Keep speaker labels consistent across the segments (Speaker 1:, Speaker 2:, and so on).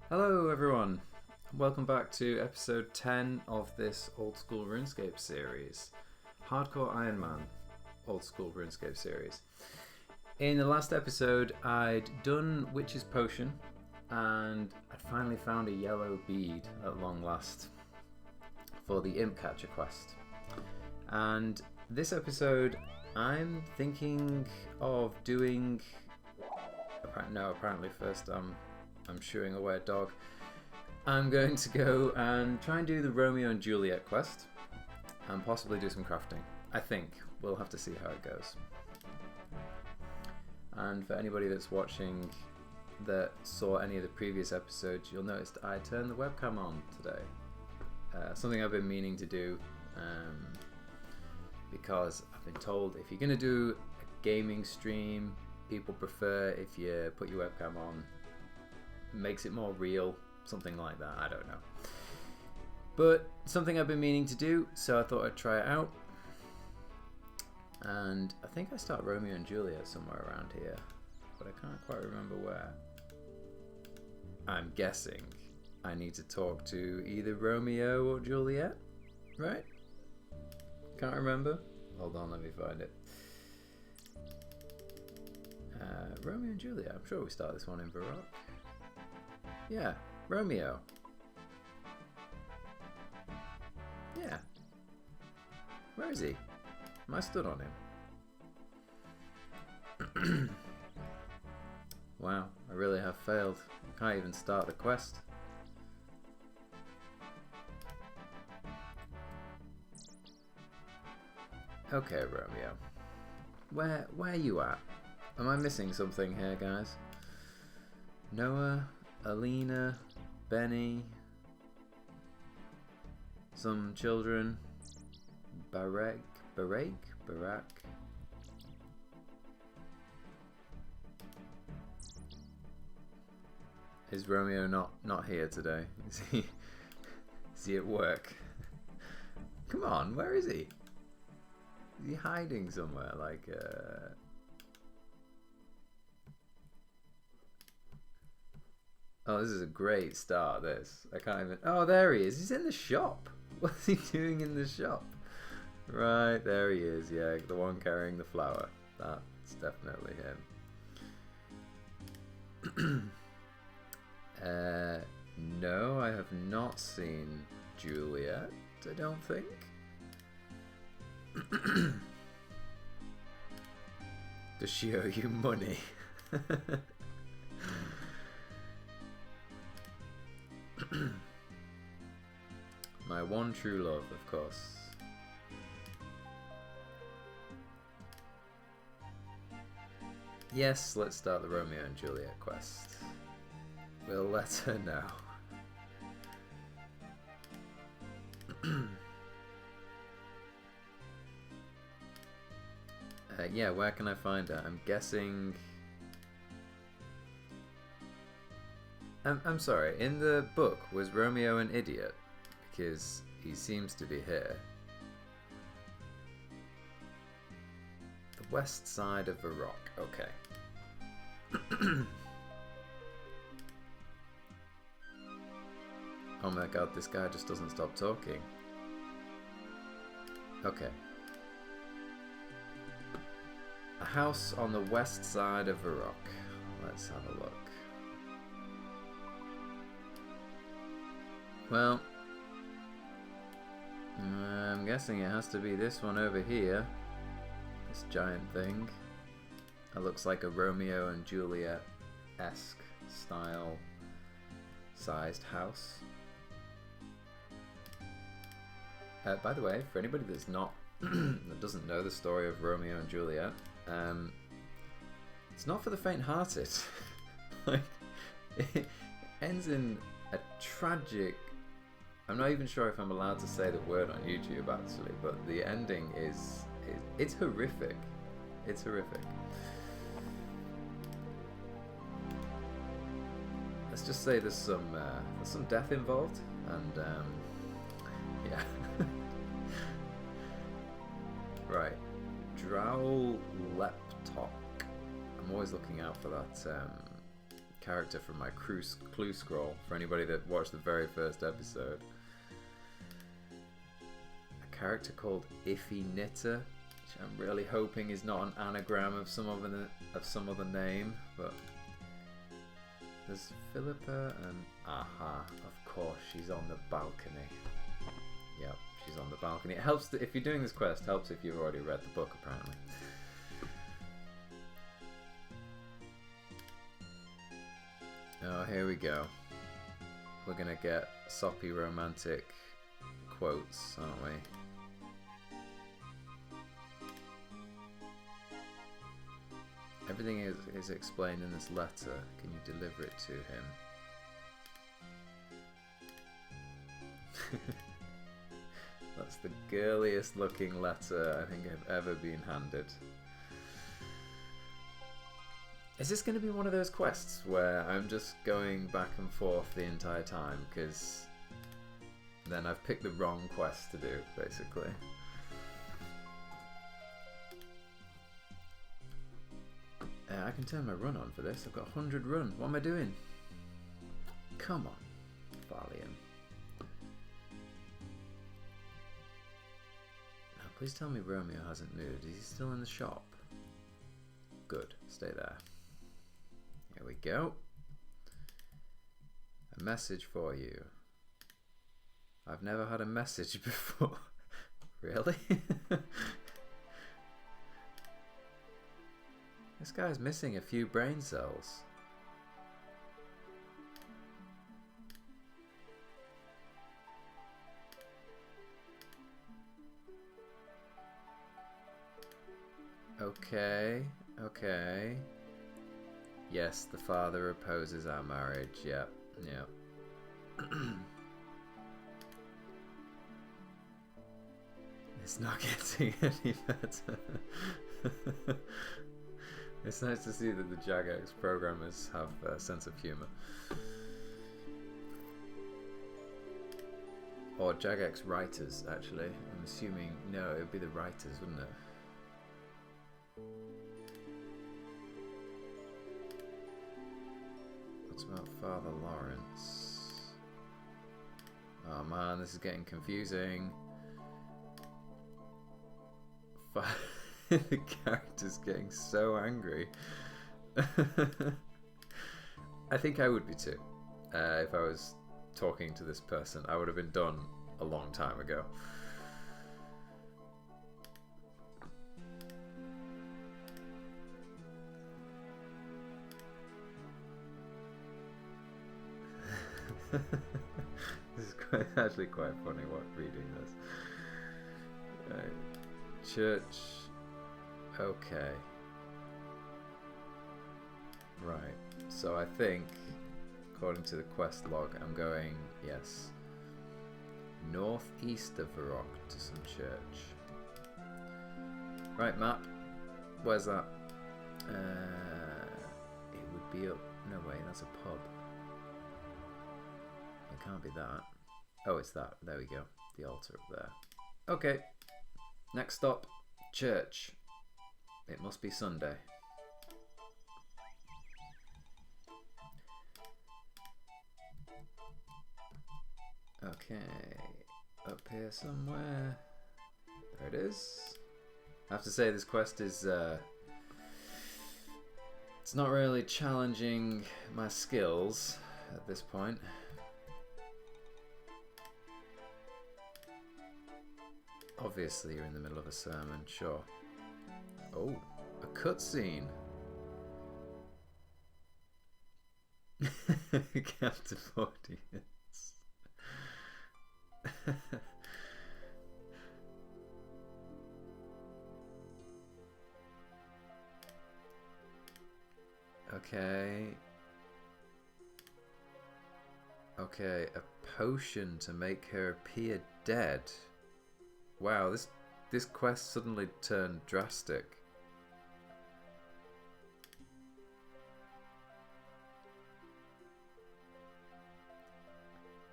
Speaker 1: Hello everyone, welcome back to episode 10 of this Old School Runescape series. Hardcore Ironman Old School Runescape series. In the last episode I'd done Witch's Potion and I'd finally found a yellow bead at long last for the Imp Catcher quest. And this episode I'm thinking of doing... apparently first I'm shooing away a dog. I'm going to go and try and do the Romeo and Juliet quest and possibly do some crafting. I think. We'll have to see how it goes. And for anybody that's watching that saw any of the previous episodes, you'll notice that I turned the webcam on today. Something I've been meaning to do because I've been told if you're going to do a gaming stream, people prefer if you put your webcam on. Makes it more real, something like that, I don't know. But something I've been meaning to do, so I thought I'd try it out. And I think I start Romeo and Juliet somewhere around here, but I can't quite remember where. I'm guessing I need to talk to either Romeo or Juliet, right? Can't remember. Hold on, let me find it. Romeo and Juliet, I'm sure we start this one in Baroque. Yeah, Romeo. Yeah. Where is he? Am I stood on him? Wow, I really have failed. I can't even start the quest. Okay, Romeo. Where you at? Am I missing something here, guys? Noah, Alina, Benny, some children, Barak. Is Romeo not here today? Is he at work? Come on, where is he? Is he hiding somewhere? Like oh, this is a great start, this. I can't even... Oh, there he is. He's in the shop. What's he doing in the shop? Right, there he is. Yeah, the one carrying the flower. That's definitely him. No, I have not seen Juliet, I don't think. Does she owe you money? My one true love, of course. Yes, let's start the Romeo and Juliet quest. We'll let her know. Yeah, where can I find her? I'm guessing... I'm sorry, in the book, was Romeo an idiot? Because he seems to be here. The west side of the rock, okay. Oh my god, this guy just doesn't stop talking. Okay. A house on the west side of the rock. Let's have a look. Well, I'm guessing it has to be this one over here. This giant thing. It looks like a Romeo and Juliet-esque style sized house. By the way, for anybody that's not that doesn't know the story of Romeo and Juliet, it's not for the faint-hearted. Like, it ends in a tragic... I'm not even sure if I'm allowed to say the word on YouTube actually, but the ending is it's horrific. It's horrific. Let's just say there's some death involved, and yeah. Right, Drow Leptok. I'm always looking out for that character from my clue scroll for anybody that watched the very first episode. A character called Iffie Nitter, which I'm really hoping is not an anagram of some other name, but there's Philippa and aha, of course she's on the balcony. Yep, she's on the balcony. It helps if you're doing this quest, helps if you've already read the book apparently. Oh, here we go. We're gonna get soppy romantic quotes, aren't we? Everything is explained in this letter. Can you deliver it to him? That's the girliest looking letter I think I've ever been handed. Is this going to be one of those quests where I'm just going back and forth the entire time because then I've picked the wrong quest to do, basically? I can turn my run on for this. I've got 100 run. What am I doing? Come on, Valium. Now, please tell me Romeo hasn't moved. Is he still in the shop? Good. Stay there. Here we go. A message for you. I've never had a message before. Really? This guy's missing a few brain cells. Okay, okay. Yes, the father opposes our marriage. Yep, yep. It's not getting any better. It's nice to see that the Jagex programmers have a sense of humour. Or Jagex writers, actually. I'm assuming, no, it would be the writers, wouldn't it? What's about Father Lawrence? Oh man, this is getting confusing. The character's getting so angry. I think I would be too. If I was talking to this person, I would have been done a long time ago. This is actually quite funny reading this. Right. Church. Okay. Right. So I think, according to the quest log, I'm going, yes, northeast of Varrock to some church. Right, map. Where's that? It would be up. No way, that's a pub. It can't be that. Oh, it's that. There we go. The altar up there. Okay. Next stop, church. It must be Sunday. Okay, up here somewhere. There it is. I have to say this quest is it's not really challenging my skills at this point. Obviously you're in the middle of a sermon, sure. Oh, a cutscene. Captive audience. Okay. Okay, a potion to make her appear dead. Wow, this quest suddenly turned drastic.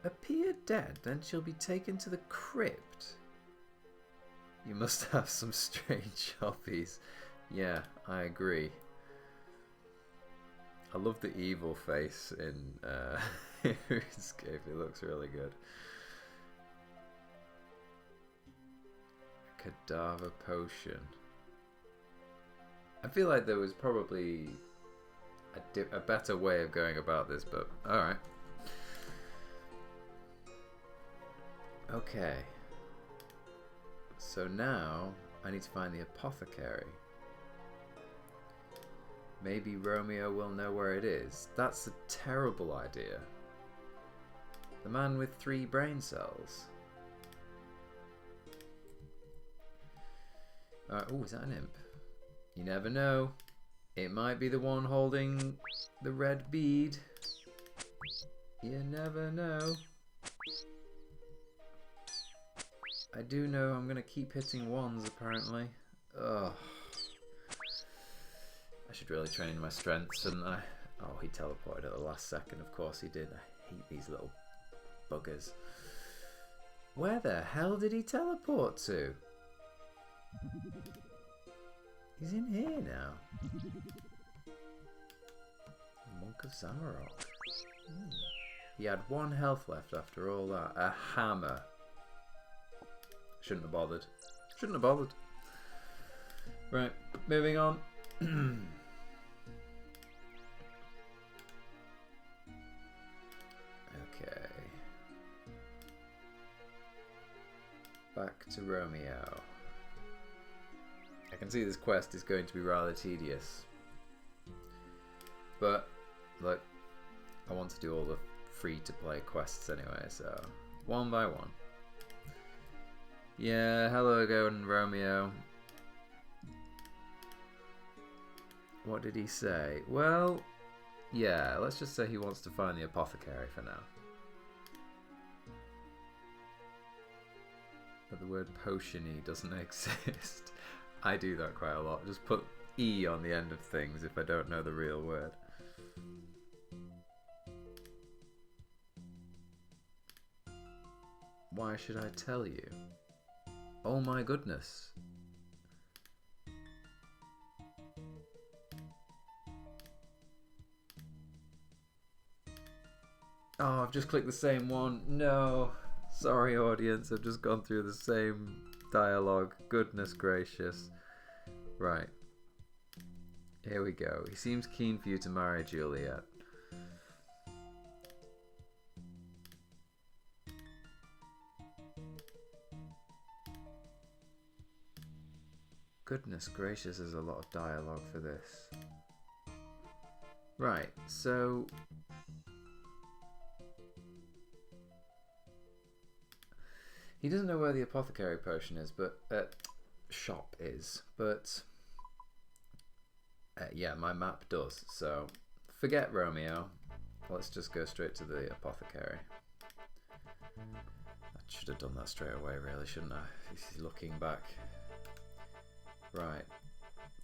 Speaker 1: Appear dead, then she'll be taken to the crypt. You must have some strange hobbies. Yeah, I agree. I love the evil face in RuneScape. It looks really good. Cadaver potion. I feel like there was probably a better way of going about this, but alright. Okay. So now I need to find the apothecary. Maybe Romeo will know where it is. That's a terrible idea. The man with 3 brain cells. Oh, is that an imp? You never know. It might be the one holding the red bead. You never know. I do know I'm gonna keep hitting 1s apparently. Ugh. I should really train my strengths, shouldn't I? Oh, he teleported at the last second. Of course he did. I hate these little buggers. Where the hell did he teleport to? He's in here now. Monk of Zamarok. He had 1 health left after all that. A hammer. Shouldn't have bothered. Shouldn't have bothered. Right, moving on. Okay. Back to Romeo. I can see this quest is going to be rather tedious. But, look, I want to do all the free-to-play quests anyway, so one by one. Yeah, hello again, Romeo. What did he say? Well, yeah, let's just say he wants to find the apothecary for now. But the word potion-y doesn't exist. I do that quite a lot. Just put E on the end of things if I don't know the real word. Why should I tell you? Oh my goodness. Oh, I've just clicked the same one. No. Sorry, audience. I've just gone through the same dialogue. Goodness gracious. Right. Here we go. He seems keen for you to marry Juliet. Goodness gracious, there's a lot of dialogue for this. Right, so... he doesn't know where the apothecary potion is, but... shop is, but... yeah, my map does, so... forget Romeo. Let's just go straight to the apothecary. I should have done that straight away, really, shouldn't I? He's looking back. Right.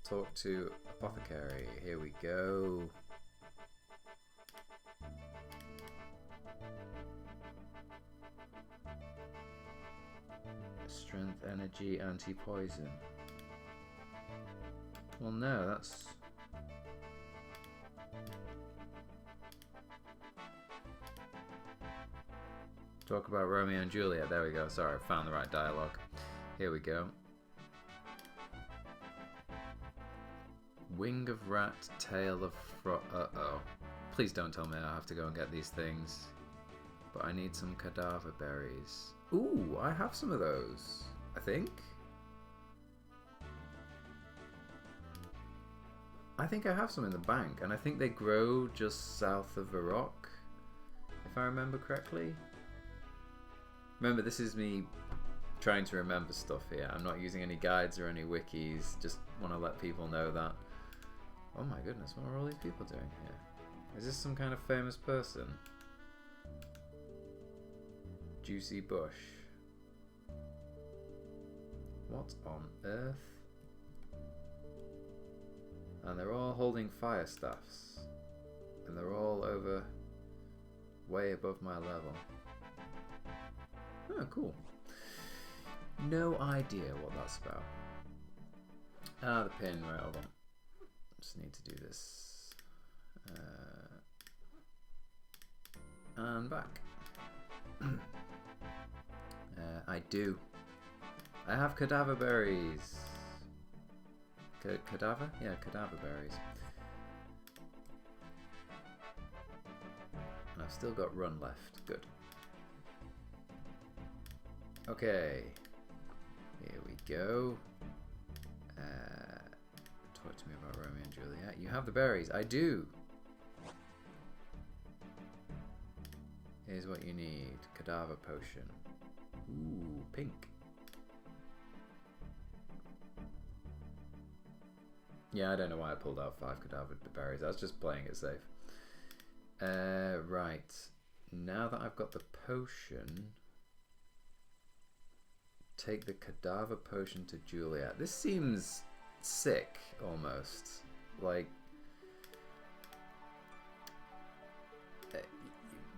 Speaker 1: Talk to apothecary. Here we go. Strength, energy, anti-poison. Well, no, that's... talk about Romeo and Juliet. There we go. Sorry, I found the right dialogue. Here we go. Wing of rat, tail of frog. Uh-oh. Please don't tell me I have to go and get these things. But I need some cadaver berries. Ooh, I have some of those, I think. I think I have some in the bank, and I think they grow just south of a rock, if I remember correctly. Remember, this is me trying to remember stuff here. I'm not using any guides or any wikis, just want to let people know that. Oh my goodness, what are all these people doing here? Is this some kind of famous person? Juicy bush. What on earth? And they're all holding fire staffs. And they're all over, way above my level. Oh, cool. No idea what that's about. Ah, the pin, right, hold on. Just need to do this. And back. I do. I have cadaver berries. Cadaver? Yeah, cadaver berries. And I've still got run left. Good. Okay. Here we go. Talk to me about Romeo and Juliet. You have the berries. I do. Here's what you need. Cadaver potion. Ooh, pink. Yeah, I don't know why I pulled out 5 cadaver berries. I was just playing it safe. Right. Now that I've got the potion, take the cadaver potion to Juliet. This seems sick, almost. Like...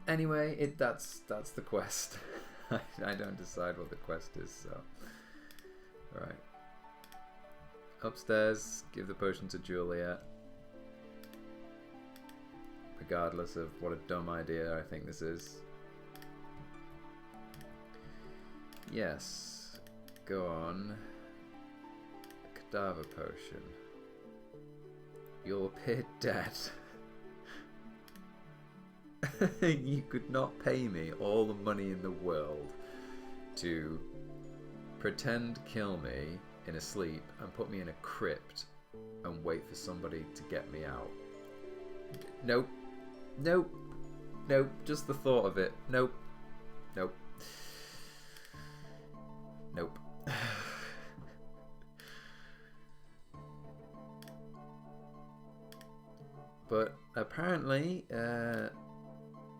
Speaker 1: Anyway, that's the quest. I don't decide what the quest is, so... Right. Upstairs, give the potion to Juliet. Regardless of what a dumb idea I think this is. Yes. Go on. Cadaver potion. You'll appear dead. You could not pay me all the money in the world to pretend kill me in a sleep and put me in a crypt and wait for somebody to get me out. Nope. Nope. Nope. Just the thought of it. Nope. Nope. Nope. But apparently,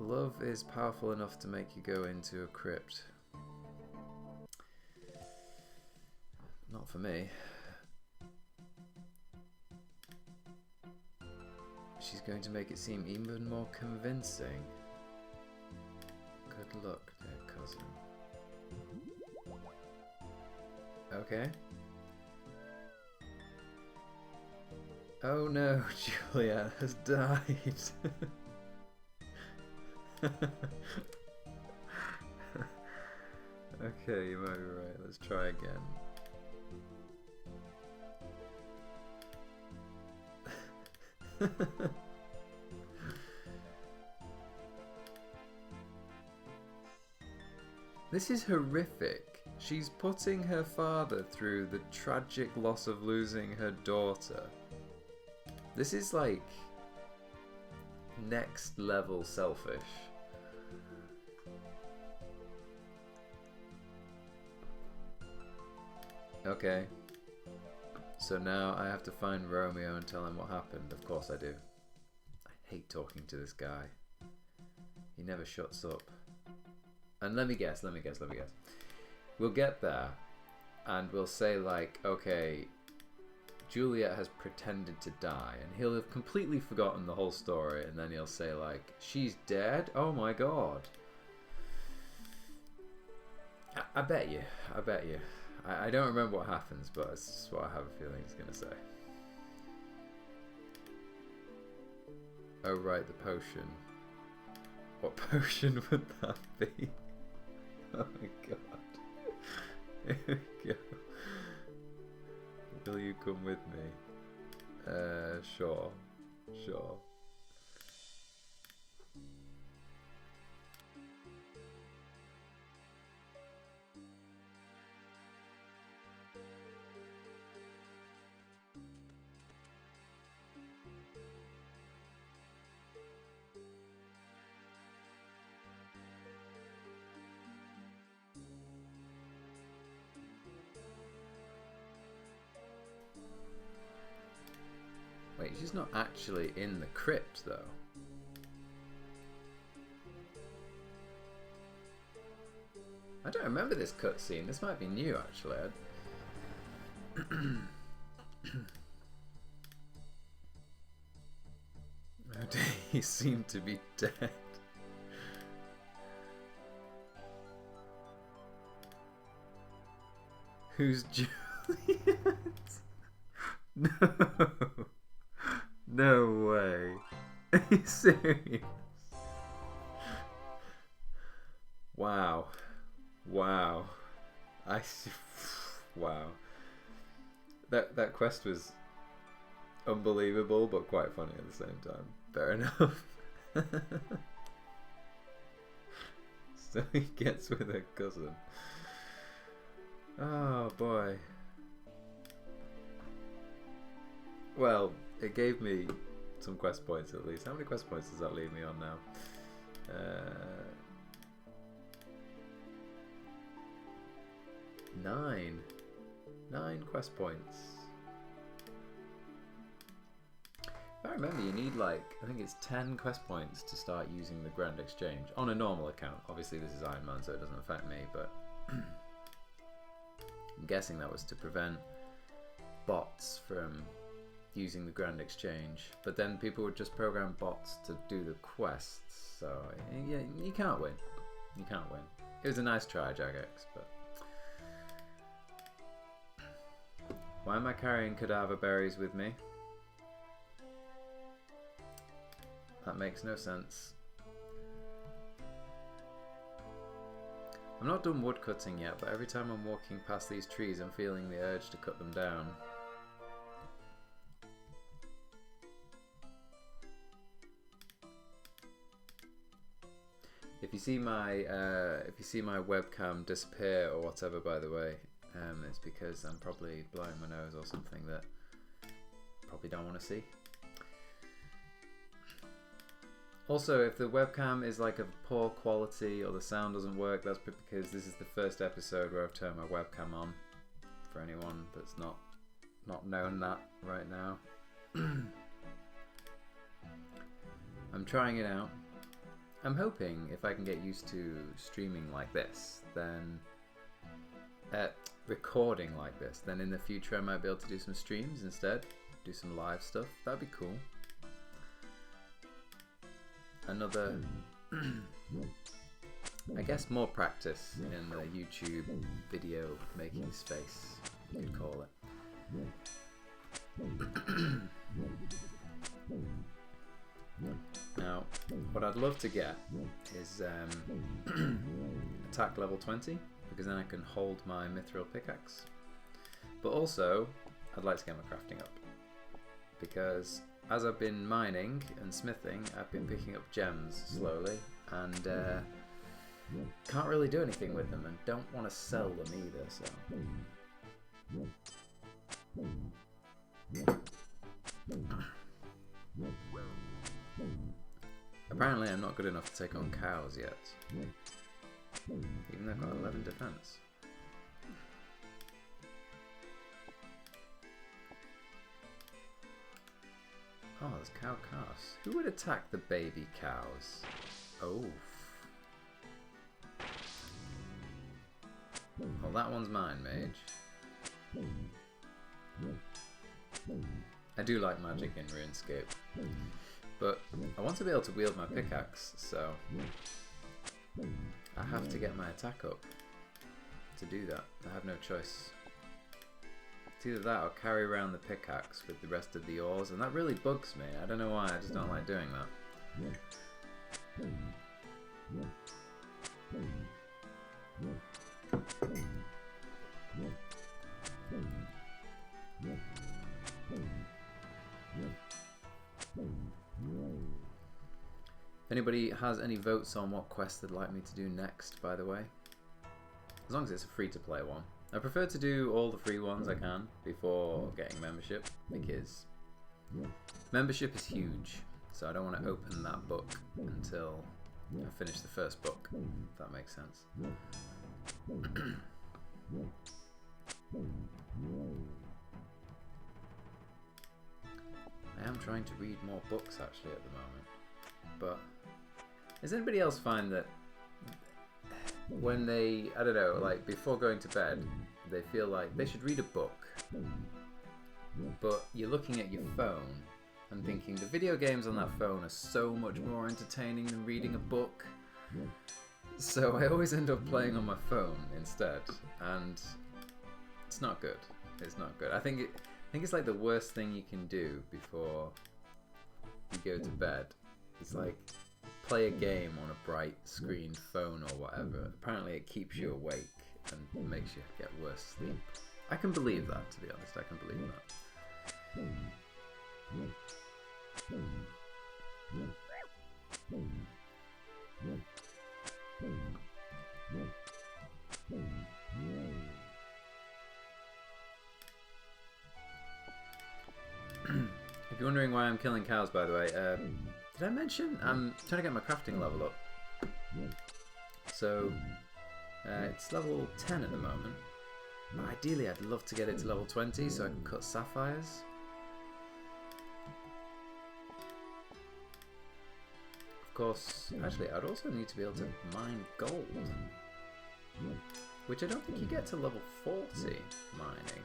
Speaker 1: love is powerful enough to make you go into a crypt. Not for me. She's going to make it seem even more convincing. Good luck, dear cousin. Okay. Oh no, Juliet has died. Okay, you might be right. Let's try again. This is horrific. She's putting her father through the tragic loss of losing her daughter. This is like next level selfish. Okay. So now I have to find Romeo and tell him what happened. Of course I do. I hate talking to this guy. He never shuts up. And let me guess. We'll get there and we'll say like, okay, Juliet has pretended to die, and he'll have completely forgotten the whole story, and then he'll say like, she's dead? Oh my god. I bet you. I don't remember what happens, but it's just what I have a feeling he's going to say. Oh right, the potion. What potion would that be? Oh my god. Here we go. Will you come with me? Sure. Wait, she's not actually in the crypt, though. I don't remember this cutscene. This might be new, actually. He seemed to be dead. Who's Juliet? No. No way. Are you serious? Wow. Wow. Wow. That quest was unbelievable, but quite funny at the same time. Fair enough. So he gets with a cousin. Oh boy. Well, it gave me some quest points at least. How many quest points does that leave me on now? 9. 9 quest points. If I remember, you need like, I think it's 10 quest points to start using the Grand Exchange on a normal account. Obviously this is Ironman, so it doesn't affect me, but I'm guessing that was to prevent bots from using the Grand Exchange. But then people would just program bots to do the quests, so yeah, you can't win. You can't win. It was a nice try, Jagex, but... Why am I carrying cadaver berries with me? That makes no sense. I'm not done wood cutting yet, but every time I'm walking past these trees I'm feeling the urge to cut them down. If you see my webcam disappear or whatever, by the way, it's because I'm probably blowing my nose or something that probably don't want to see. Also, if the webcam is like of poor quality or the sound doesn't work, that's because this is the first episode where I've turned my webcam on. For anyone that's not known that right now. I'm trying it out. I'm hoping if I can get used to streaming like this, then recording like this, then in the future I might be able to do some streams instead, do some live stuff. That'd be cool. Another, I guess, more practice in the YouTube video making space, you could call it. Now, what I'd love to get is attack level 20, because then I can hold my mithril pickaxe. But also, I'd like to get my crafting up, because as I've been mining and smithing, I've been picking up gems slowly, and can't really do anything with them, and don't want to sell them either, so... Apparently I'm not good enough to take on cows yet, even though I've got 11 defense. Oh, there's cow calves. Who would attack the baby cows? Oh. Well, that one's mine, mage. I do like magic in RuneScape, but I want to be able to wield my pickaxe, so I have to get my attack up to do that. I have no choice. It's either that or carry around the pickaxe with the rest of the ores, and that really bugs me. I don't know why, I just don't like doing that. If anybody has any votes on what quest they'd like me to do next, by the way, as long as it's a free-to-play one. I prefer to do all the free ones I can before getting membership, because membership is huge, so I don't want to open that book until I finish the first book, if that makes sense. I am trying to read more books actually at the moment, but does anybody else find that when they, I don't know, like before going to bed, they feel like they should read a book, but you're looking at your phone and thinking the video games on that phone are so much more entertaining than reading a book, so I always end up playing on my phone instead, and it's not good. It's not good. I think it's like the worst thing you can do before you go to bed. It's like play a game on a bright screen phone or whatever. Apparently it keeps you awake and makes you get worse sleep. I can believe that, to be honest. I can believe that. If you're wondering why I'm killing cows, by the way, did I mention I'm trying to get my crafting level up? So it's level 10 at the moment. But ideally, I'd love to get it to level 20 so I can cut sapphires. Of course, actually, I'd also need to be able to mine gold, which I don't think you get to level 40 mining.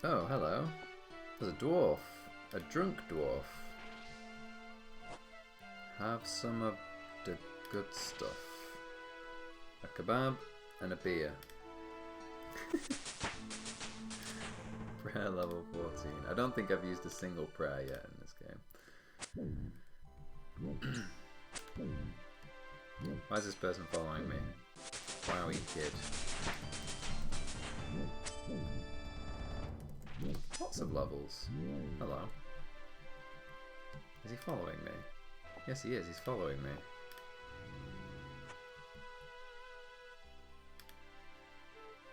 Speaker 1: Oh, hello. There's a dwarf. A drunk dwarf. Have some of the good stuff. A kebab and a beer. Prayer level 14. I don't think I've used a single prayer yet in this game. Why is this person following me? Wowie kid. Lots of levels. Hello. Is he following me? Yes, he is. He's following me.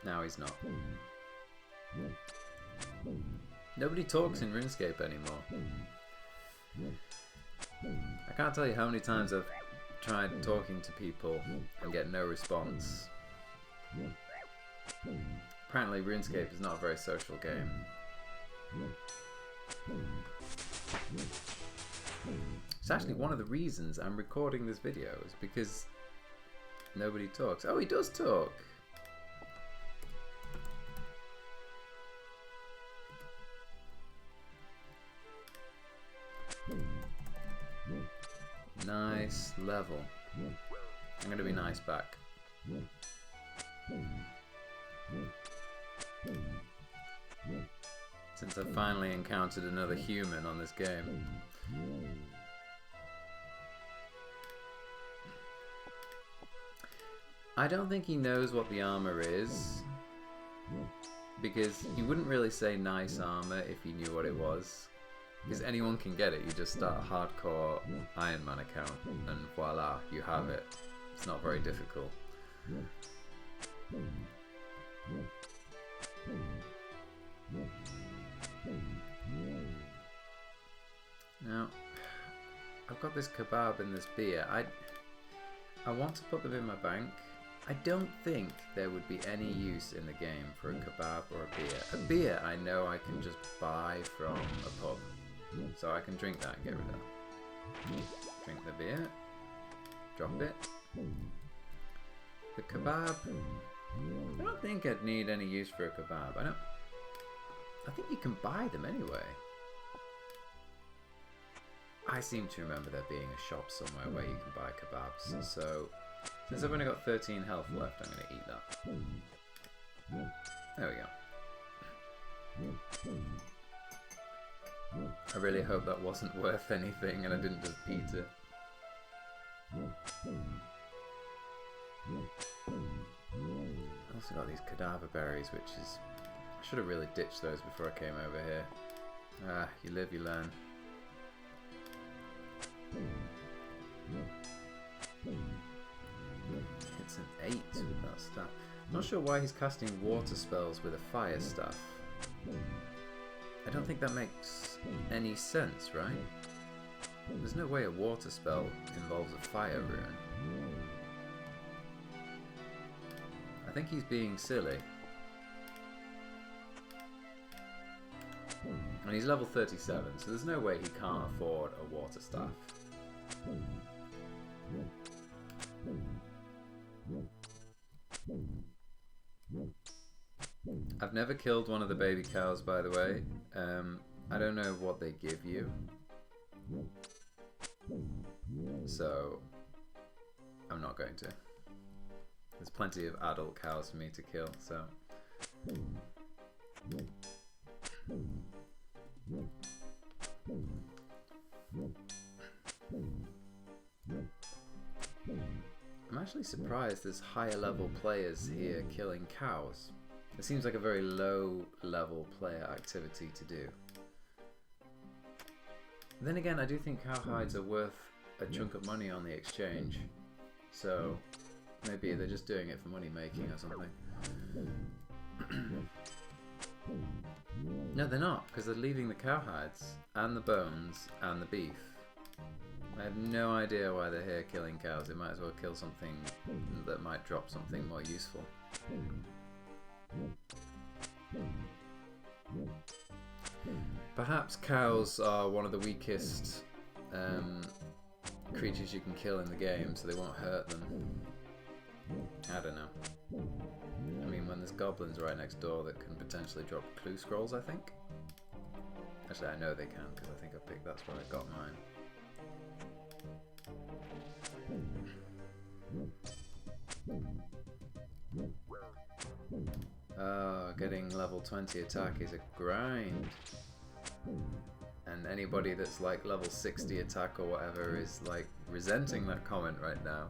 Speaker 1: Now he's not. Nobody talks in RuneScape anymore. I can't tell you how many times I've tried talking to people and get no response. Apparently RuneScape is not a very social game. It's actually one of the reasons I'm recording this video, is because nobody talks. Oh, he does talk! Nice level. I'm gonna be nice back. Since I've finally encountered another human on this game. I don't think he knows what the armor is, because he wouldn't really say nice armor if he knew what it was. Because anyone can get it. You just start a hardcore Ironman account and voila, you have it. It's not very difficult. Now, I've got this kebab and this beer. I want to put them in my bank. I don't think there would be any use in the game for a kebab or a beer. A beer I know I can just buy from a pub. So I can drink that and get rid of that. Drink the beer. Drop it. The kebab. I don't think I'd need any use for a kebab. I think you can buy them anyway. I seem to remember there being a shop somewhere where you can buy kebabs. So, since I've only got 13 health left, I'm going to eat that. There we go. I really hope that wasn't worth anything and I didn't just eat it. I also got these cadaver berries, which is... I should have really ditched those before I came over here. Ah, you live, you learn. It's an 8 with that staff. I'm not sure why he's casting water spells with a fire staff. I don't think that makes any sense, right? There's no way a water spell involves a fire rune. I think he's being silly. And he's level 37, so there's no way he can't afford a water staff. I've never killed one of the baby cows, by the way. I don't know what they give you. So, I'm not going to. There's plenty of adult cows for me to kill, so. I'm actually surprised there's higher level players here killing cows. It seems like a very low level player activity to do. Then again, I do think cow hides are worth a chunk of money on the exchange, so maybe they're just doing it for money making or something. No, they're not, because they're leaving the cow hides and the bones and the beef. I have no idea why they're here killing cows. They might as well kill something that might drop something more useful. Perhaps cows are one of the weakest creatures you can kill in the game, so they won't hurt them. I don't know. I mean, when there's goblins right next door that can potentially drop clue scrolls, I think. Actually, I know they can, because I think I picked, that's where I got mine. Oh, getting level 20 attack is a grind. And anybody that's like level 60 attack or whatever is like resenting that comment right now.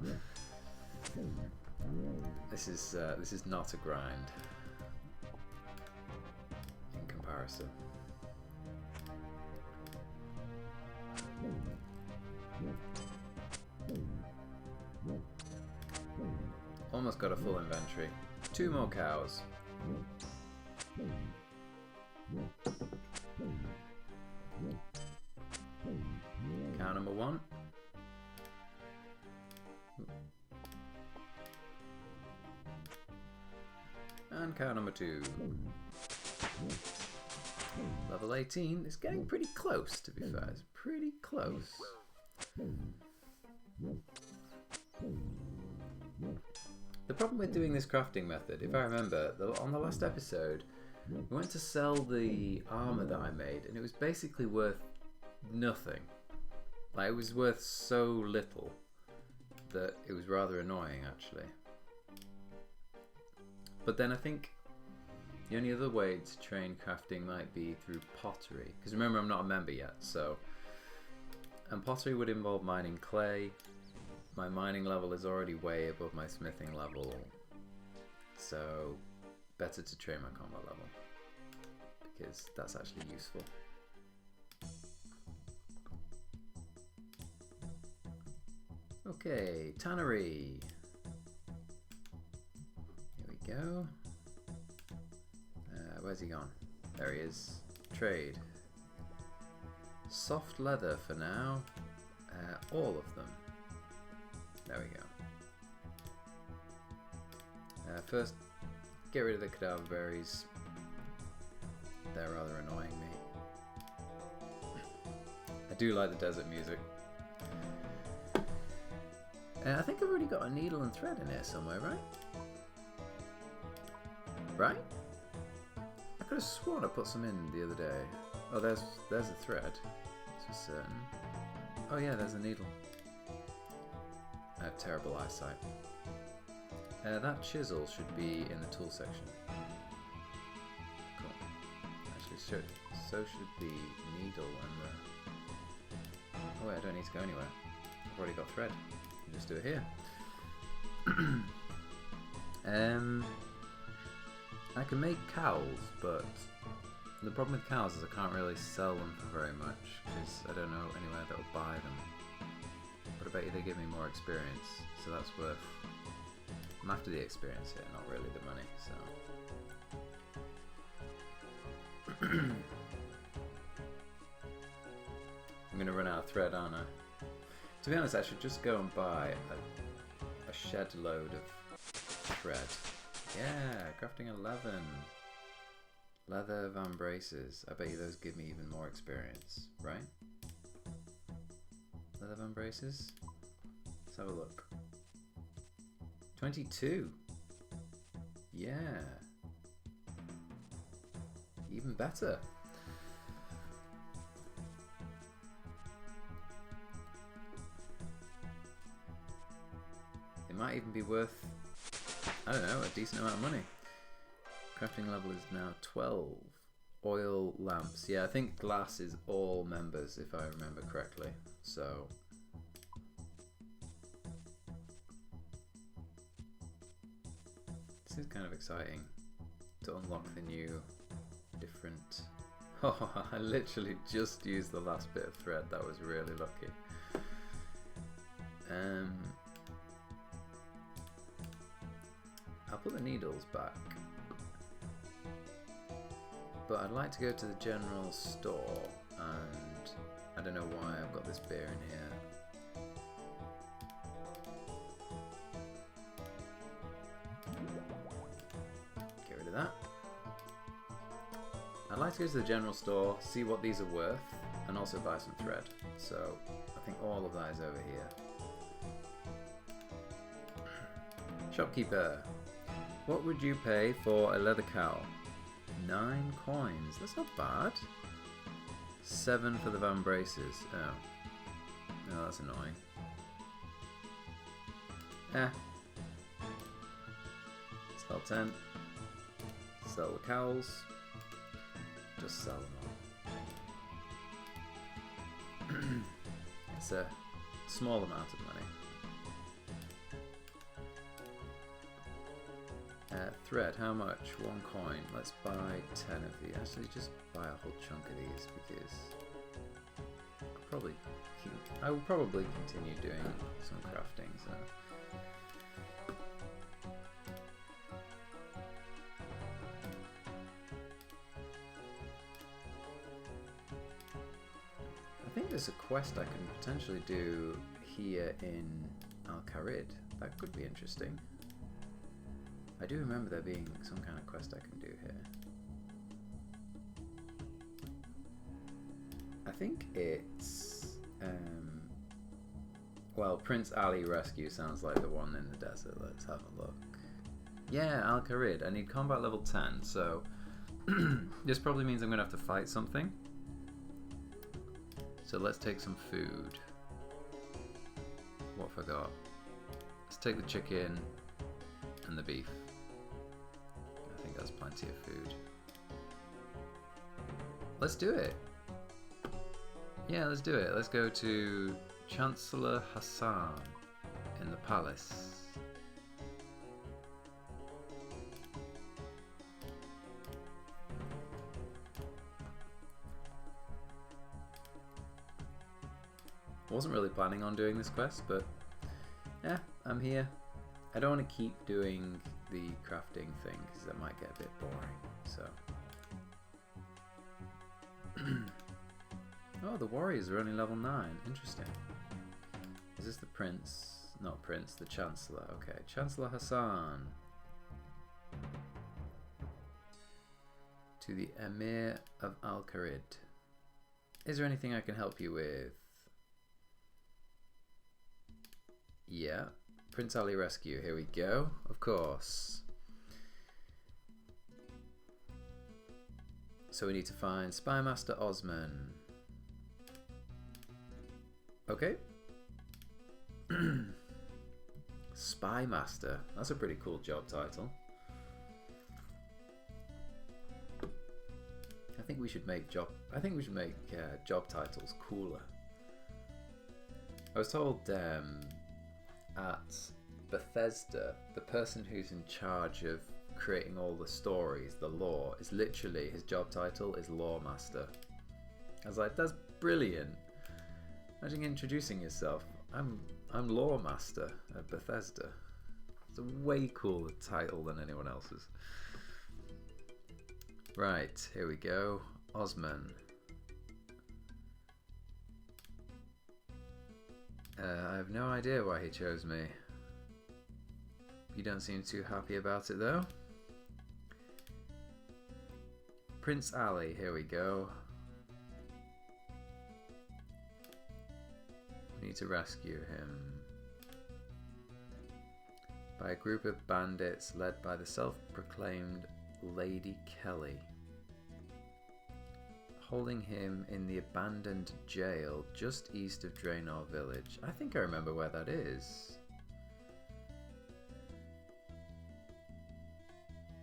Speaker 1: This is not a grind in comparison. Almost got a full inventory. 2 more cows. Cow number 1. And cow number 2. Level 18 is getting pretty close, to be fair. It's pretty close. The problem with doing this crafting method, if I remember, on the last episode, we went to sell the armor that I made, and it was basically worth nothing. Like, it was worth so little that it was rather annoying, actually. But then I think the only other way to train crafting might be through pottery. Because remember, I'm not a member yet, so... And pottery would involve mining clay. My mining level is already way above my smithing level. So, better to train my combat level. Because that's actually useful. Okay, tannery. Here we go. Where's he gone? There he is. Trade. Soft leather for now. All of them. There we go. First, get rid of the cadaver berries. They're rather annoying me. I do like the desert music. I think I've already got a needle and thread in here somewhere, right? Right? I could have sworn I put some in the other day. Oh, there's a thread. This is certain. Oh yeah, there's a needle. I have terrible eyesight. That chisel should be in the tool section. Cool. Actually, so should the needle and the... Oh wait, I don't need to go anywhere. I've already got thread. I'll just do it here. I can make cowls, but the problem with cows is I can't really sell them for very much because I don't know anywhere that will buy them. But I bet you they give me more experience, so that's worth... I'm after the experience here, not really the money, so... I'm going to run out of thread, aren't I? To be honest, I should just go and buy a shed load of thread. Yeah, crafting 11. Leather van braces. I bet you those give me even more experience, right? Leather van braces? Let's have a look. 22. Yeah. Even better. might even be worth, I don't know, a decent amount of money. Crafting level is now 12. Oil lamps. Yeah, I think glass is all members, if I remember correctly. So this is kind of exciting to unlock the new different... Oh, I literally just used the last bit of thread. That was really lucky. I'll put the needles back. But I'd like to go to the general store, and I don't know why I've got this beer in here. Get rid of that. I'd like to go to the general store, see what these are worth, and also buy some thread. So I think all of that is over here. Shopkeeper, what would you pay for a leather cowl? 9 coins. That's not bad. 7 for the van braces. Oh. No, that's annoying. Sell 10. Sell the cowls. Just sell them all. It's a small amount of money. Thread, how much? 1 coin. Let's buy 10 of these. Actually, just buy a whole chunk of these because I will probably continue doing some crafting. So. I think there's a quest I can potentially do here in Al-Kharid. That could be interesting. I do remember there being some kind of quest I can do here. I think it's... well, Prince Ali Rescue sounds like the one in the desert. Let's have a look. Yeah, Al-Kharid. I need combat level 10, so... this probably means I'm going to have to fight something. So let's take some food. What have I got? Let's take the chicken and the beef. I think that's plenty of food. Let's do it. Yeah, let's do it. Let's go to Chancellor Hassan in the palace. Wasn't really planning on doing this quest, but yeah, I'm here. I don't want to keep doing the crafting thing because that might get a bit boring. So, oh, the warriors are only level 9. Interesting. Is this the prince? Not prince, the chancellor. Okay, Chancellor Hassan. To the Emir of Al-Kharid. Is there anything I can help you with? Yeah. Prince Ali Rescue, here we go, of course. So we need to find Spymaster Osman. Okay. Spymaster, that's a pretty cool job title. I think we should make job titles cooler. I was told at Bethesda, the person who's in charge of creating all the stories, the lore, is literally, his job title is Lore Master. I was like, that's brilliant. Imagine introducing yourself. I'm Lore Master at Bethesda. It's a way cooler title than anyone else's. Right, here we go. Osman. I have no idea why he chose me. You don't seem too happy about it though. Prince Ali, here we go. We need to rescue him. By a group of bandits led by the self-proclaimed Lady Kelly. Holding him in the abandoned jail just east of Draenor village. I think I remember where that is.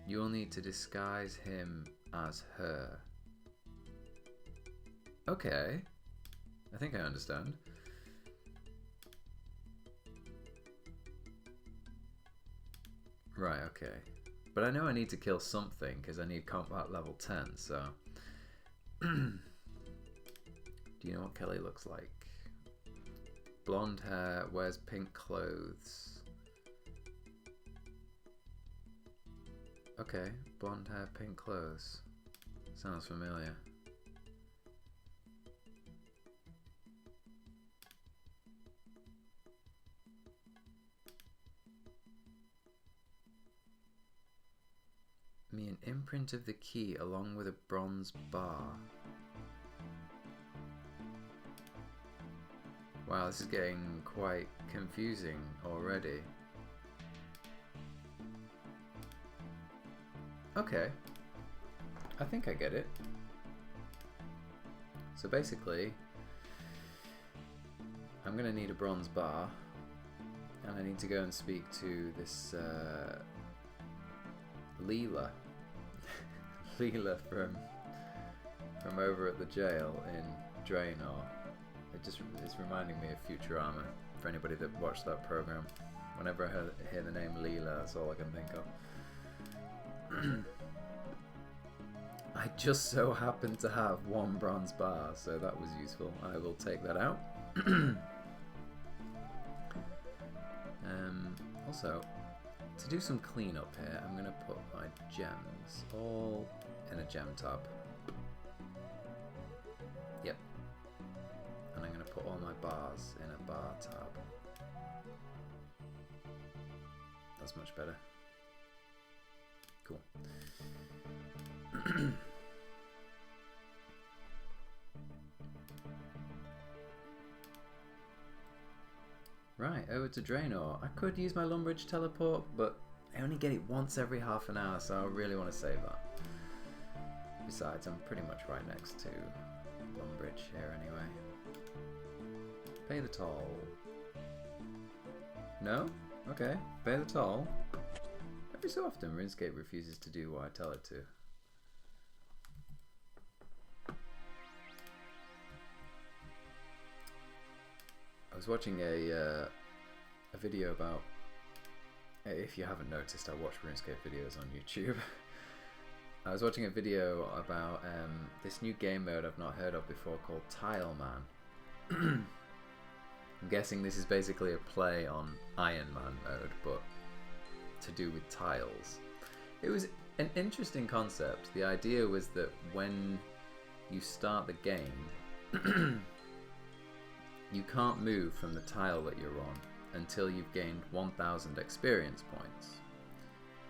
Speaker 1: You will need to disguise him as her. Okay. I think I understand. Right, okay. But I know I need to kill something because I need combat level 10, so... Do you know what Kelly looks like? Blonde hair, wears pink clothes. Okay, blonde hair, pink clothes. Sounds familiar. Me an imprint of the key along with a bronze bar. Wow, this is getting quite confusing already. Okay, I think I get it. So basically, I'm gonna need a bronze bar, and I need to go and speak to this Leela. Leela from over at the jail in Draenor. It's reminding me of Futurama, for anybody that watched that program. Whenever I hear the name Leela, that's all I can think of. I just so happen to have one bronze bar, so that was useful. I will take that out. Also, to do some cleanup here, I'm going to put my gems all in a gem tab. Yep. And I'm going to put all my bars in a bar tab. That's much better. Cool. Right, over to Draenor. I could use my Lumbridge teleport, but I only get it once every half an hour, so I really want to save that. Besides, I'm pretty much right next to Lumbridge here anyway. Pay the toll. No? Okay, pay the toll. Every so often, RuneScape refuses to do what I tell it to. I was watching a video about, if you haven't noticed, I watch RuneScape videos on YouTube. I was watching a video about this new game mode I've not heard of before called Tileman. I'm guessing this is basically a play on Ironman mode, but to do with tiles. It was an interesting concept. The idea was that when you start the game, you can't move from the tile that you're on until you've gained 1,000 experience points.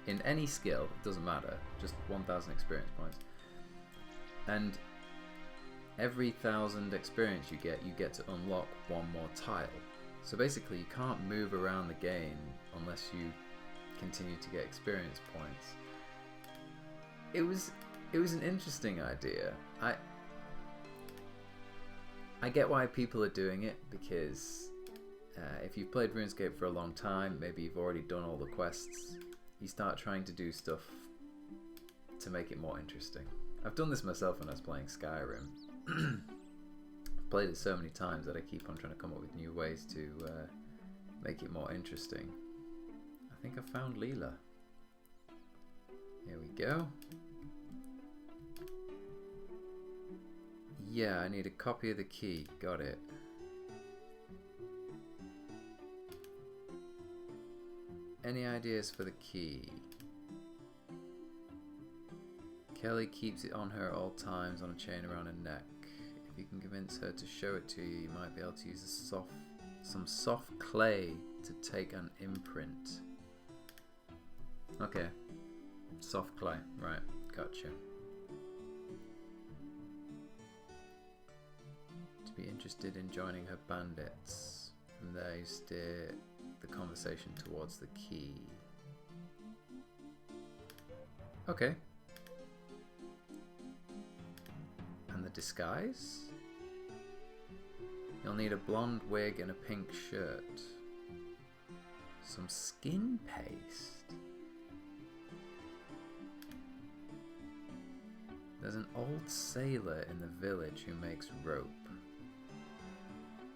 Speaker 1: In any skill, it doesn't matter, just 1,000 experience points. And every 1,000 experience you get to unlock one more tile. So basically you can't move around the game unless you continue to get experience points. It was an interesting idea. I get why people are doing it, because if you've played RuneScape for a long time, maybe you've already done all the quests, you start trying to do stuff to make it more interesting. I've done this myself when I was playing Skyrim. I've played it so many times that I keep on trying to come up with new ways to make it more interesting. I think I found Leela. Here we go. Yeah, I need a copy of the key. Got it. Any ideas for the key? Kelly keeps it on her at all times on a chain around her neck. If you can convince her to show it to you, you might be able to use some soft clay to take an imprint. Okay. Soft clay. Right. Gotcha. Be interested in joining her bandits. From there you steer the conversation towards the key. Okay. And the disguise? You'll need a blonde wig and a pink shirt. Some skin paste. There's an old sailor in the village who makes rope.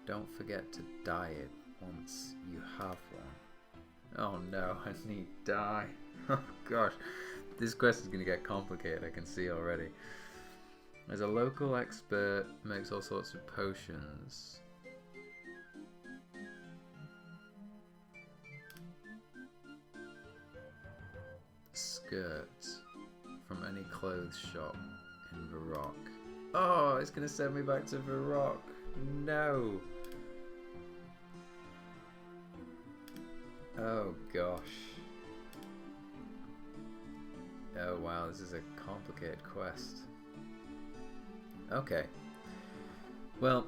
Speaker 1: Don't forget to dye it once you have one. Oh no, I need dye. Oh gosh, this quest is going to get complicated, I can see already. There's a local expert who makes all sorts of potions. Skirts from any clothes shop in Varrock. Oh, it's going to send me back to Varrock. No. Oh gosh. Oh wow, this is a complicated quest. Okay. Well,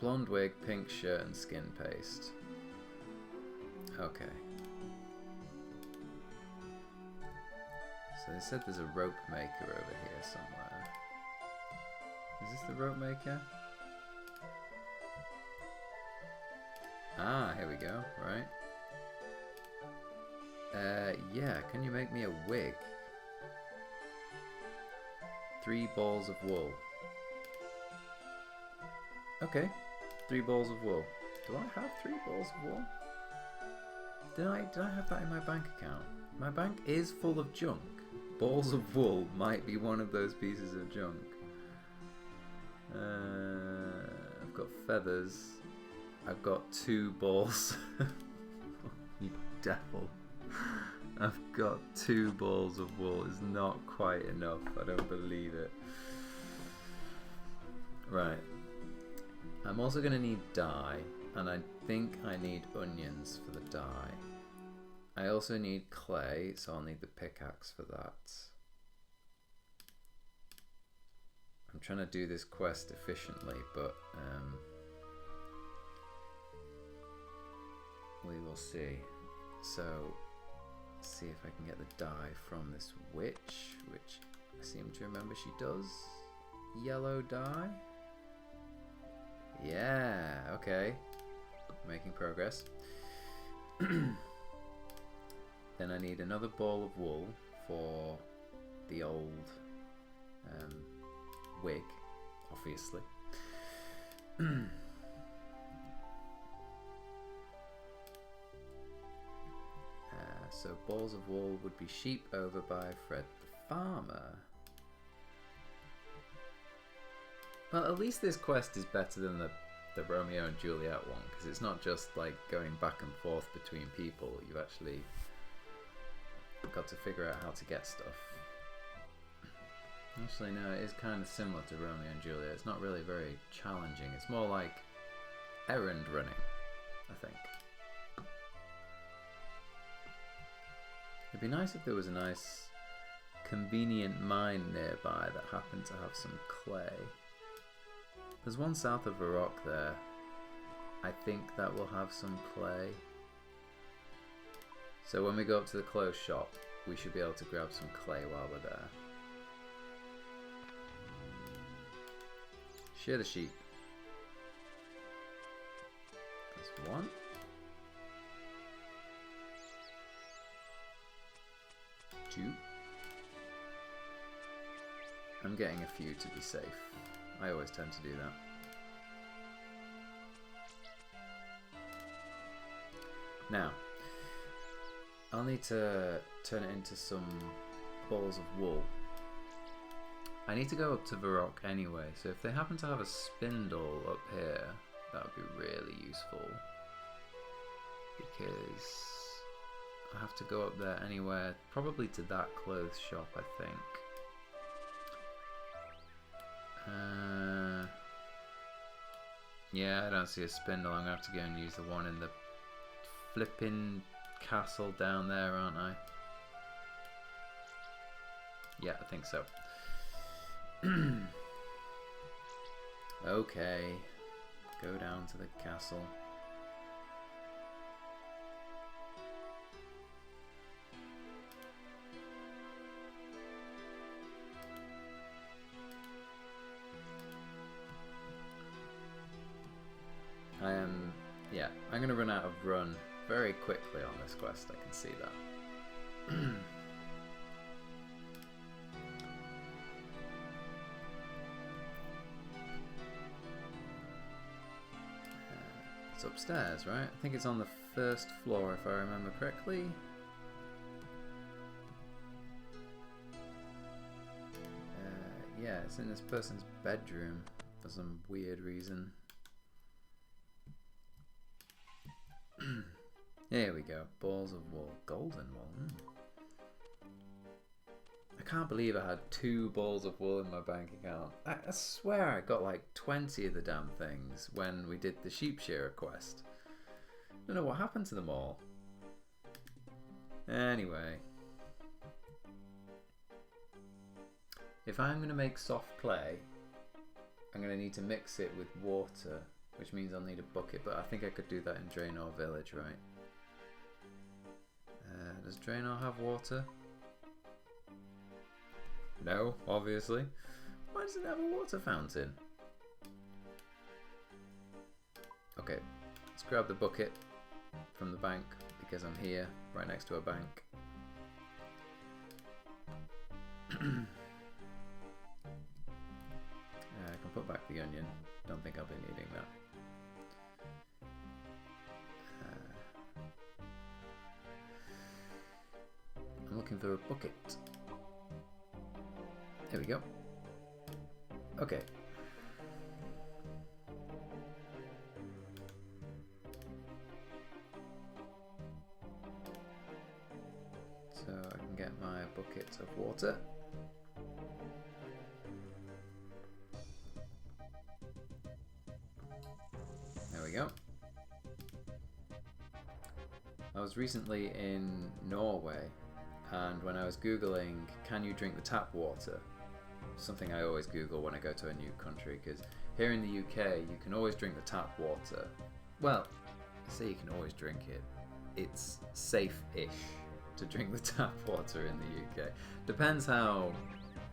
Speaker 1: blonde wig, pink shirt and skin paste. Okay. So they said there's a rope maker over here somewhere. Is this the rope maker? Ah, here we go, right. Yeah, can you make me a wig? 3 balls of wool. Okay, 3 balls of wool. Do I have 3 balls of wool? Did I have that in my bank account? My bank is full of junk. Balls of wool might be one of those pieces of junk. I've got feathers. I've got 2 balls. You devil. I've got 2 balls of wool. It's not quite enough. I don't believe it. Right. I'm also going to need dye. And I think I need onions for the dye. I also need clay, so I'll need the pickaxe for that. I'm trying to do this quest efficiently, but we will see. So, see if I can get the dye from this witch, which I seem to remember she does. Yellow dye? Yeah, okay. Making progress. Then I need another ball of wool for the old wig, obviously. So balls of wool would be sheep over by Fred the farmer. Well, at least this quest is better than the Romeo and Juliet one, because it's not just like going back and forth between people. You've actually got to figure out how to get stuff. Actually, no, it is kind of similar to Romeo and Juliet. It's not really very challenging. It's more like errand running, I think. It'd be nice if there was a nice convenient mine nearby that happened to have some clay. There's one south of Varrock there. I think that will have some clay. So when we go up to the clothes shop, we should be able to grab some clay while we're there. Shear the sheep. That's 1. Two. I'm getting a few to be safe. I always tend to do that. Now, I'll need to turn it into some balls of wool. I need to go up to Varrock anyway, so if they happen to have a spindle up here, that would be really useful. Because I have to go up there anywhere, probably to that clothes shop, I think. Yeah, I don't see a spindle. I'm going to have to go and use the one in the flipping castle down there, aren't I? Yeah, I think so. Okay, go down to the castle. I'm going to run out of run very quickly on this quest, I can see that. upstairs, right? I think it's on the first floor if I remember correctly. Yeah, it's in this person's bedroom for some weird reason. Here we go. Balls of wool. Golden wool. I can't believe I had 2 balls of wool in my bank account. I swear I got like 20 of the damn things when we did the sheep shearer quest. I don't know what happened to them all. Anyway. If I'm going to make soft clay, I'm going to need to mix it with water, which means I'll need a bucket, but I think I could do that in Draenor Village, right? Does Draenor have water? No, obviously. Why does it have a water fountain? Okay, let's grab the bucket from the bank because I'm here, right next to a bank. I can put back the onion. Don't think I'll be needing that. I'm looking for a bucket. There we go. Okay. So I can get my bucket of water. There we go. I was recently in Norway, and when I was Googling, can you drink the tap water? Something I always Google when I go to a new country, because here in the UK you can always drink the tap water. Well, I say you can always drink it. It's safe-ish to drink the tap water in the UK. Depends how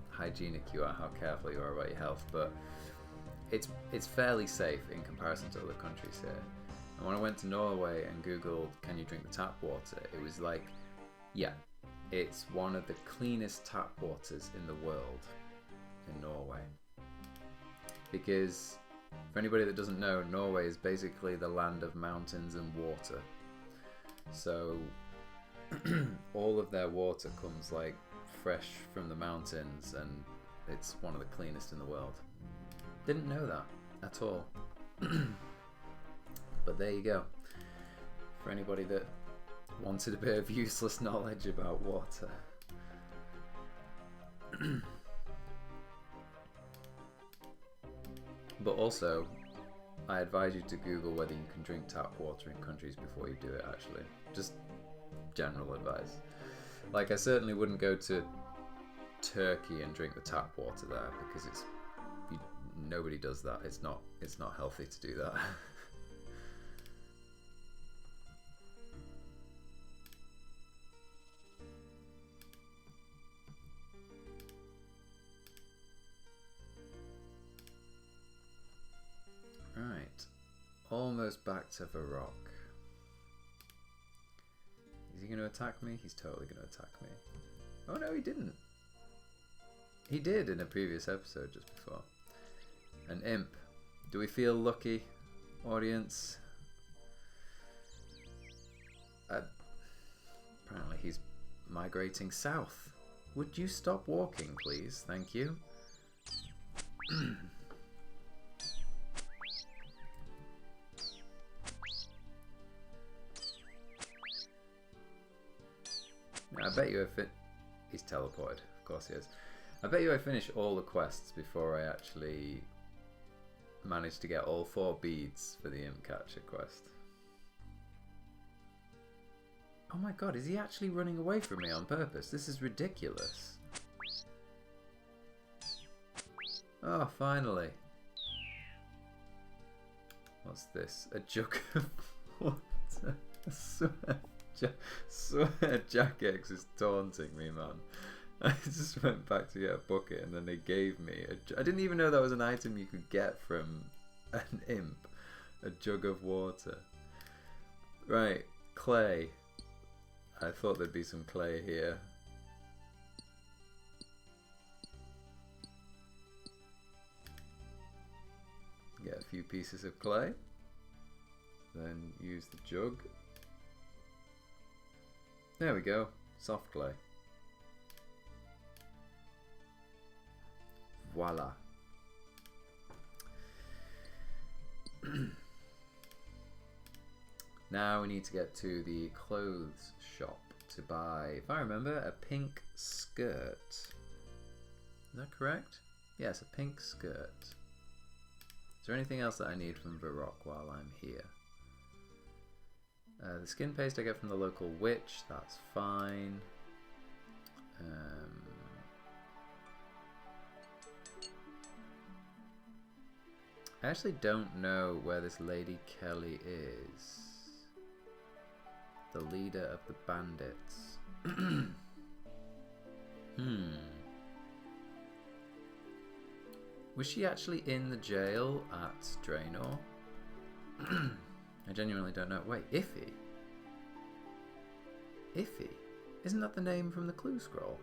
Speaker 1: hygienic you are, how careful you are about your health, but it's fairly safe in comparison to other countries here. And when I went to Norway and Googled, can you drink the tap water? It was like, yeah, it's one of the cleanest tap waters in the world in Norway. Because for anybody that doesn't know, Norway is basically the land of mountains and water. So all of their water comes like fresh from the mountains, and it's one of the cleanest in the world. Didn't know that at all. But there you go. For anybody that wanted a bit of useless knowledge about water. But also, I advise you to Google whether you can drink tap water in countries before you do it, actually. Just general advice. Like, I certainly wouldn't go to Turkey and drink the tap water there, because nobody does that. It's not healthy to do that. Right, almost back to Varrock. Is he going to attack me? He's totally going to attack me. Oh no, he didn't. He did in a previous episode just before. An imp. Do we feel lucky, audience? Apparently he's migrating south. Would you stop walking, please? Thank you. I bet you if he's teleported, of course he is. I bet you I finish all the quests before I actually manage to get all 4 beads for the Imp Catcher quest. Oh my god, is he actually running away from me on purpose? This is ridiculous. Oh, finally. What's this? A jug of water. I swear Jack X is taunting me, man. I just went back to get a bucket and then they gave me I didn't even know that was an item you could get from an imp. A jug of water. Right, clay. I thought there'd be some clay here. Get a few pieces of clay. then use the jug. There we go, soft clay. Voila. Now we need to get to the clothes shop to buy, if I remember, a pink skirt. Is that correct? Yes, a pink skirt. Is there anything else that I need from Varrock while I'm here? The skin paste I get from the local witch, that's fine. I actually don't know where this Lady Kelly is. The leader of the bandits. Was she actually in the jail at Draenor? I genuinely don't know. Wait, Iffie? Iffie? Isn't that the name from the clue scroll?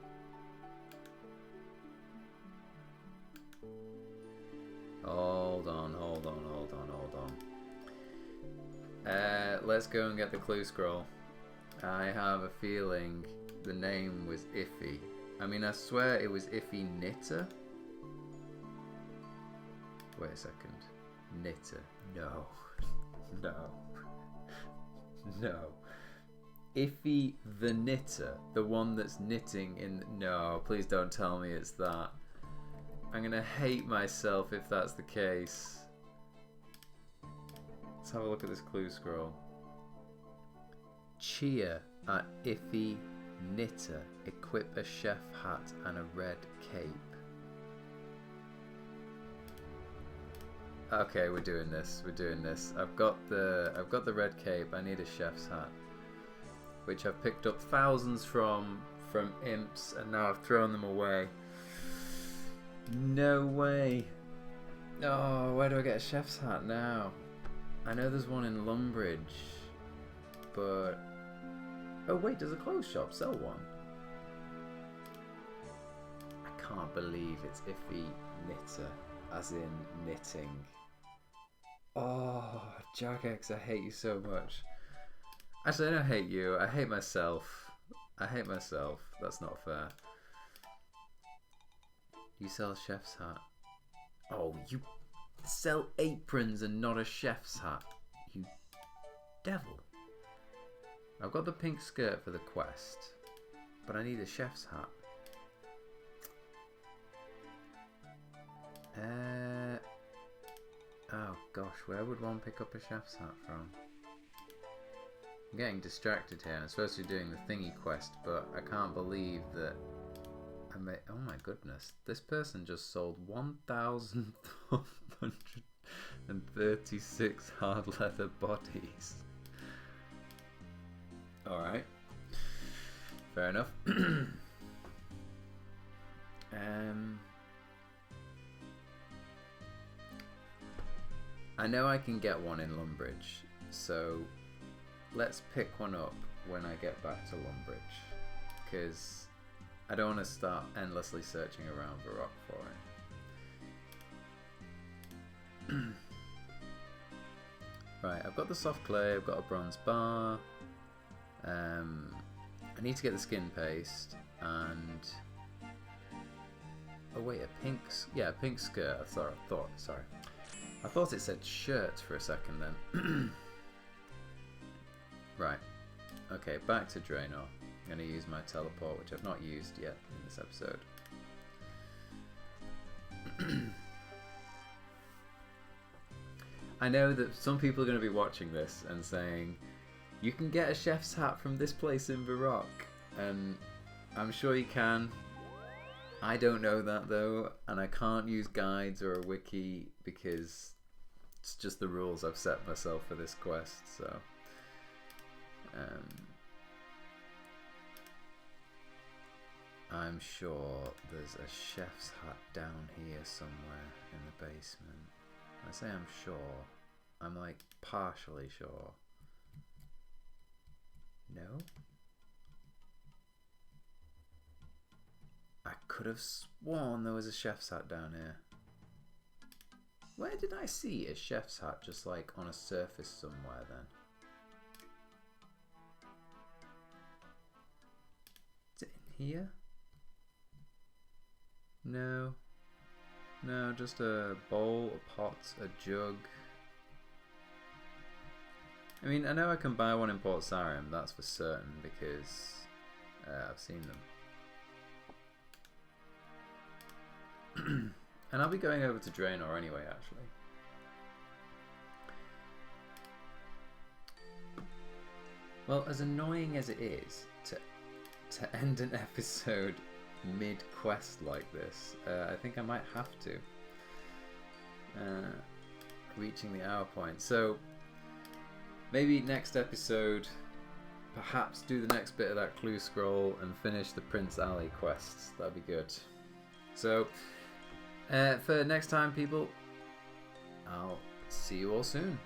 Speaker 1: Hold on. Let's go and get the clue scroll. I have a feeling the name was Iffie. I mean, I swear it was Iffie Nitter. Wait a second. Nitter. No. Iffie the Knitter. The one that's knitting in... No, please don't tell me it's that. I'm gonna hate myself if that's the case. Let's have a look at this clue scroll. Cheer at Iffie Nitter. Equip a chef hat and a red cape. Okay, we're doing this. I've got the red cape. I need a chef's hat, which I've picked up thousands from imps, and now I've thrown them away. No way. Oh, where do I get a chef's hat now? I know there's one in Lumbridge, but... Oh wait, does a clothes shop sell one? I can't believe it's Iffie Nitter, as in knitting. Oh, Jagex, I hate you so much. Actually, I don't hate you, I hate myself. That's not fair. You sell a chef's hat. Oh, you sell aprons and not a chef's hat. You devil. I've got the pink skirt for the quest, but I need a chef's hat. Oh gosh, where would one pick up a chef's hat from? I'm getting distracted here. I'm supposed to be doing the thingy quest, but I can't believe that oh my goodness, this person just sold 1,436 hard leather bodies. Alright, fair enough. I know I can get one in Lumbridge, so let's pick one up when I get back to Lumbridge, because I don't want to start endlessly searching around Varrock for it. Right, I've got the soft clay, I've got a bronze bar. I need to get the skin paste and... Oh wait, a pink skirt. I thought it said shirt for a second then. Right. Okay, back to Draenor. I'm going to use my teleport, which I've not used yet in this episode. I know that some people are going to be watching this and saying, you can get a chef's hat from this place in Varrock, and I'm sure you can. I don't know that though, and I can't use guides or a wiki because it's just the rules I've set myself for this quest, so... I'm sure there's a chef's hut down here somewhere in the basement. I say I'm sure, I'm like partially sure. No? I could have sworn there was a chef's hut down here. Where did I see a chef's hat just like on a surface somewhere then? Is it in here? No. No, just a bowl, a pot, a jug. I mean, I know I can buy one in Port Sarim, that's for certain, because I've seen them. And I'll be going over to Draenor anyway, actually. Well, as annoying as it is to end an episode mid-quest like this, I think I might have to. Reaching the hour point. So, maybe next episode, perhaps do the next bit of that clue scroll and finish the Prince Alley quests. That'd be good. So, for next time, people, I'll see you all soon.